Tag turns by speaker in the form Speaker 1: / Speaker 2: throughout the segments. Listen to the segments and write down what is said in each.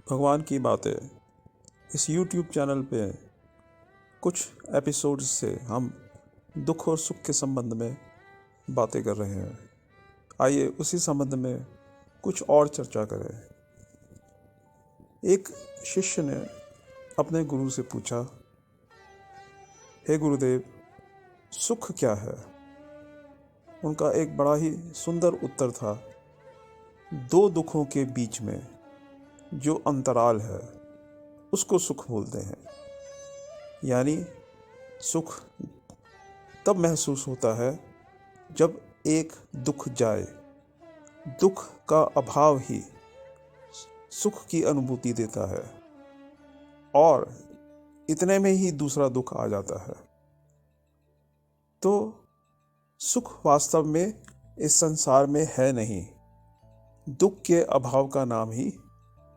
Speaker 1: भगवान की बातें इस YouTube चैनल पे कुछ एपिसोड्स से हम दुख और सुख के संबंध में बातें कर रहे हैं। आइए उसी संबंध में कुछ और चर्चा करें। एक शिष्य ने अपने गुरु से पूछा, हे गुरुदेव, सुख क्या है? उनका एक बड़ा ही सुंदर उत्तर था, दो दुखों के बीच में जो अंतराल है उसको सुख बोलते हैं। यानी सुख तब महसूस होता है जब एक दुख जाए। दुख का अभाव ही सुख की अनुभूति देता है और इतने में ही दूसरा दुख आ जाता है। तो सुख वास्तव में इस संसार में है नहीं। दुख के अभाव का नाम ही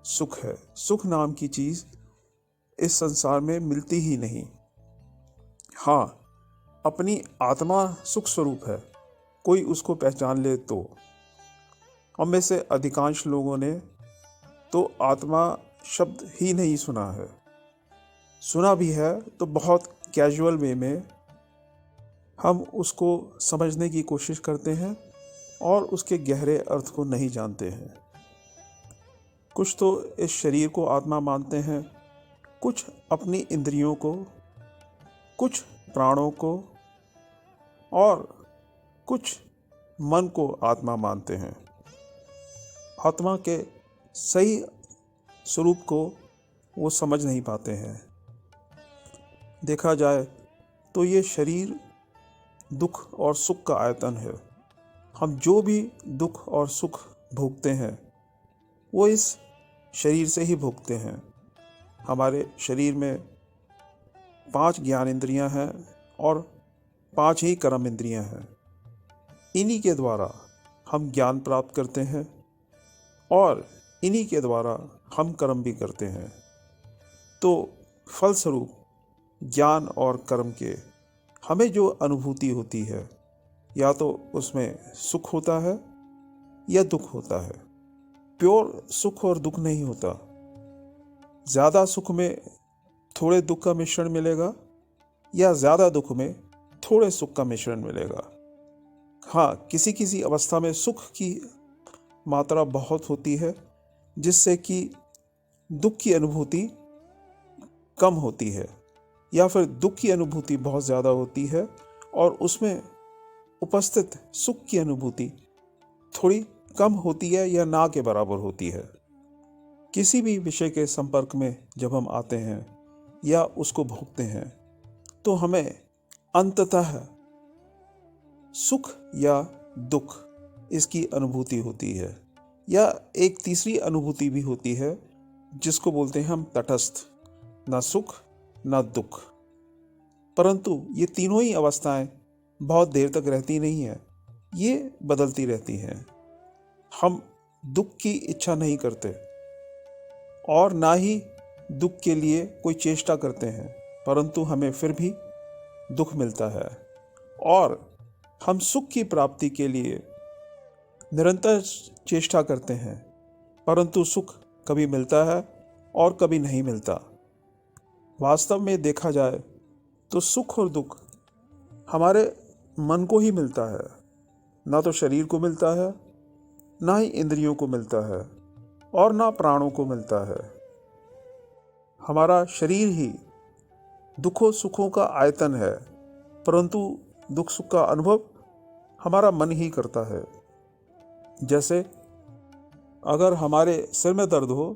Speaker 1: सुख है। सुख नाम की चीज इस संसार में मिलती ही नहीं। हाँ, अपनी आत्मा सुख स्वरूप है, कोई उसको पहचान ले तो। हम में से अधिकांश लोगों ने तो आत्मा शब्द ही नहीं सुना है। सुना भी है तो बहुत कैजुअल वे में हम उसको समझने की कोशिश करते हैं और उसके गहरे अर्थ को नहीं जानते हैं। कुछ तो इस शरीर को आत्मा मानते हैं, कुछ अपनी इंद्रियों को, कुछ प्राणों को और कुछ मन को आत्मा मानते हैं। आत्मा के सही स्वरूप को वो समझ नहीं पाते हैं। देखा जाए तो ये शरीर दुख और सुख का आयतन है। हम जो भी दुख और सुख भोगते हैं वो इस शरीर से ही भोगते हैं। हमारे शरीर में 5 ज्ञान इंद्रियां हैं और 5 ही कर्म इंद्रियां हैं। इन्हीं के द्वारा हम ज्ञान प्राप्त करते हैं और इन्हीं के द्वारा हम कर्म भी करते हैं। तो फलस्वरूप ज्ञान और कर्म के हमें जो अनुभूति होती है, या तो उसमें सुख होता है या दुख होता है। प्योर सुख और दुख नहीं होता। ज़्यादा सुख में थोड़े दुख का मिश्रण मिलेगा या ज़्यादा दुख में थोड़े सुख का मिश्रण मिलेगा। हाँ, किसी किसी अवस्था में सुख की मात्रा बहुत होती है जिससे कि दुख की अनुभूति कम होती है, या फिर दुख की अनुभूति बहुत ज़्यादा होती है और उसमें उपस्थित सुख की अनुभूति थोड़ी कम होती है या ना के बराबर होती है। किसी भी विषय के संपर्क में जब हम आते हैं या उसको भोगते हैं तो हमें अंततः सुख या दुख इसकी अनुभूति होती है, या एक तीसरी अनुभूति भी होती है जिसको बोलते हैं हम तटस्थ, ना सुख ना दुख। परंतु ये तीनों ही अवस्थाएं बहुत देर तक रहती नहीं है, ये बदलती रहती हैं। हम दुख की इच्छा नहीं करते और ना ही दुख के लिए कोई चेष्टा करते हैं, परंतु हमें फिर भी दुख मिलता है। और हम सुख की प्राप्ति के लिए निरंतर चेष्टा करते हैं, परंतु सुख कभी मिलता है और कभी नहीं मिलता। वास्तव में देखा जाए तो सुख और दुख हमारे मन को ही मिलता है, ना तो शरीर को मिलता है, ना ही इंद्रियों को मिलता है और ना प्राणों को मिलता है। हमारा शरीर ही दुखों सुखों का आयतन है, परंतु दुख सुख का अनुभव हमारा मन ही करता है। जैसे अगर हमारे सिर में दर्द हो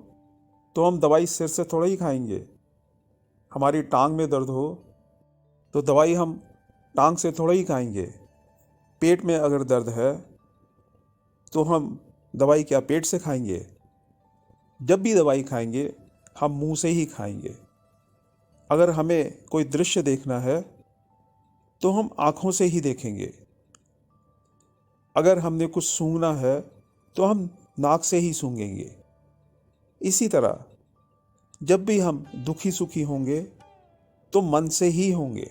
Speaker 1: तो हम दवाई सिर से थोड़ा ही खाएंगे। हमारी टांग में दर्द हो तो दवाई हम टांग से थोड़ा ही खाएंगे। पेट में अगर दर्द है तो हम दवाई क्या पेट से खाएंगे? जब भी दवाई खाएंगे हम मुंह से ही खाएंगे। अगर हमें कोई दृश्य देखना है तो हम आँखों से ही देखेंगे। अगर हमने कुछ सूंघना है तो हम नाक से ही सूंघेंगे। इसी तरह जब भी हम दुखी सुखी होंगे तो मन से ही होंगे।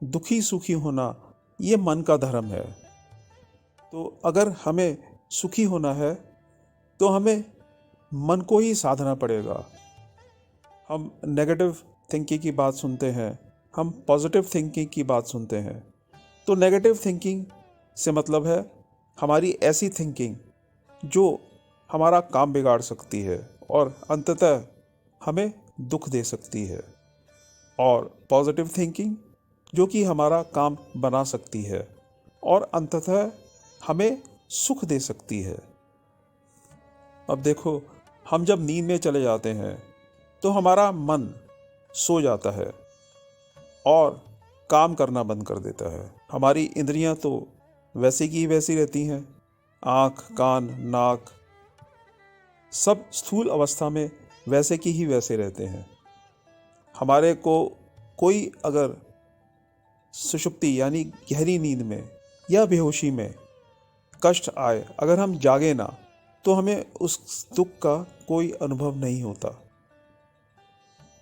Speaker 1: दुखी सुखी होना ये मन का धर्म है। तो अगर हमें सुखी होना है तो हमें मन को ही साधना पड़ेगा। हम नेगेटिव थिंकिंग की बात सुनते हैं, हम पॉजिटिव थिंकिंग की बात सुनते हैं। तो नेगेटिव थिंकिंग से मतलब है हमारी ऐसी थिंकिंग जो हमारा काम बिगाड़ सकती है और अंततः हमें दुख दे सकती है, और पॉजिटिव थिंकिंग जो कि हमारा काम बना सकती है और अंततः हमें सुख दे सकती है। अब देखो, हम जब नींद में चले जाते हैं तो हमारा मन सो जाता है और काम करना बंद कर देता है। हमारी इंद्रियां तो वैसी की वैसी रहती हैं, आँख, कान, नाक सब स्थूल अवस्था में वैसे की ही वैसे रहते हैं। हमारे को कोई अगर सुषुप्ति यानी गहरी नींद में या बेहोशी में कष्ट आए, अगर हम जागे ना, तो हमें उस दुख का कोई अनुभव नहीं होता।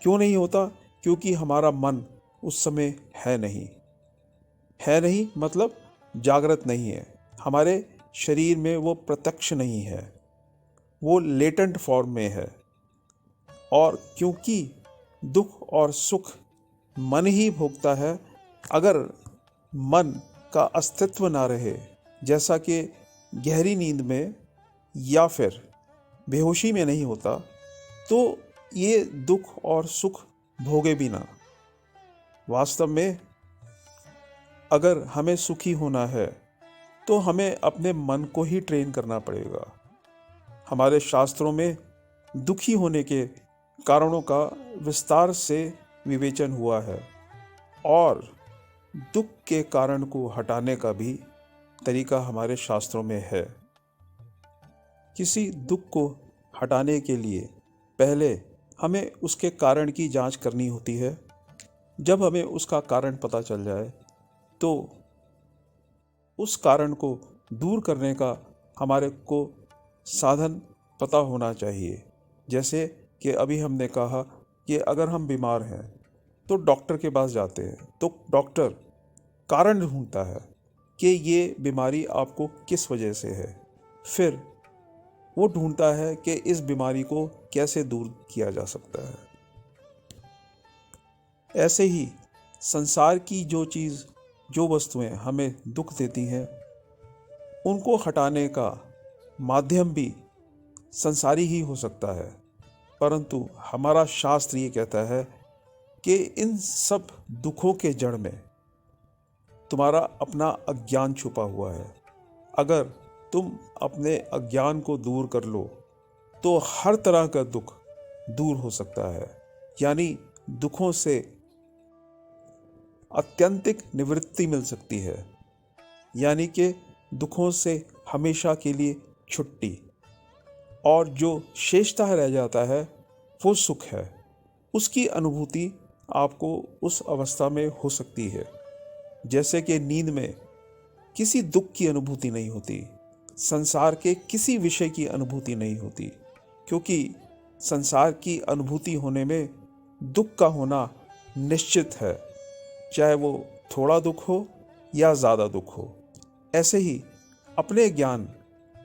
Speaker 1: क्यों नहीं होता? क्योंकि हमारा मन उस समय है नहीं मतलब जागृत नहीं है। हमारे शरीर में वो प्रत्यक्ष नहीं है, वो लेटेंट फॉर्म में है। और क्योंकि दुख और सुख मन ही भोगता है, अगर मन का अस्तित्व ना रहे, जैसा कि गहरी नींद में या फिर बेहोशी में नहीं होता, तो ये दुख और सुख भोगे भी ना। वास्तव में अगर हमें सुखी होना है तो हमें अपने मन को ही ट्रेन करना पड़ेगा। हमारे शास्त्रों में दुखी होने के कारणों का विस्तार से विवेचन हुआ है और दुख के कारण को हटाने का भी तरीका हमारे शास्त्रों में है। किसी दुख को हटाने के लिए पहले हमें उसके कारण की जांच करनी होती है। जब हमें उसका कारण पता चल जाए तो उस कारण को दूर करने का हमारे को साधन पता होना चाहिए। जैसे कि अभी हमने कहा कि अगर हम बीमार हैं तो डॉक्टर के पास जाते हैं, तो डॉक्टर कारण ढूंढता है कि ये बीमारी आपको किस वजह से है। फिर वो ढूंढता है कि इस बीमारी को कैसे दूर किया जा सकता है। ऐसे ही संसार की जो वस्तुएं हमें दुख देती हैं, उनको हटाने का माध्यम भी संसारी ही हो सकता है। परंतु हमारा शास्त्र ये कहता है कि इन सब दुखों के जड़ में तुम्हारा अपना अज्ञान छुपा हुआ है। अगर तुम अपने अज्ञान को दूर कर लो तो हर तरह का दुख दूर हो सकता है। यानी दुखों से अत्यंतिक निवृत्ति मिल सकती है, यानी कि दुखों से हमेशा के लिए छुट्टी। और जो शेषतः रह जाता है वो सुख है। उसकी अनुभूति आपको उस अवस्था में हो सकती है। जैसे कि नींद में किसी दुख की अनुभूति नहीं होती, संसार के किसी विषय की अनुभूति नहीं होती, क्योंकि संसार की अनुभूति होने में दुख का होना निश्चित है, चाहे वो थोड़ा दुख हो या ज़्यादा दुख हो। ऐसे ही अपने ज्ञान,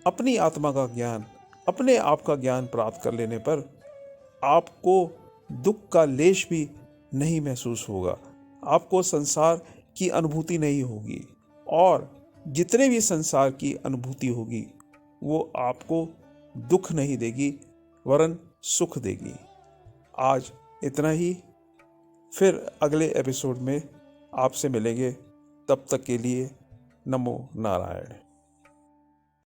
Speaker 1: अपनी आत्मा का ज्ञान, अपने आप का ज्ञान प्राप्त कर लेने पर आपको दुख का लेश भी नहीं महसूस होगा। आपको संसार की अनुभूति नहीं होगी, और जितने भी संसार की अनुभूति होगी वो आपको दुख नहीं देगी वरन सुख देगी। आज इतना ही, फिर अगले एपिसोड में आपसे मिलेंगे। तब तक के लिए नमो नारायण।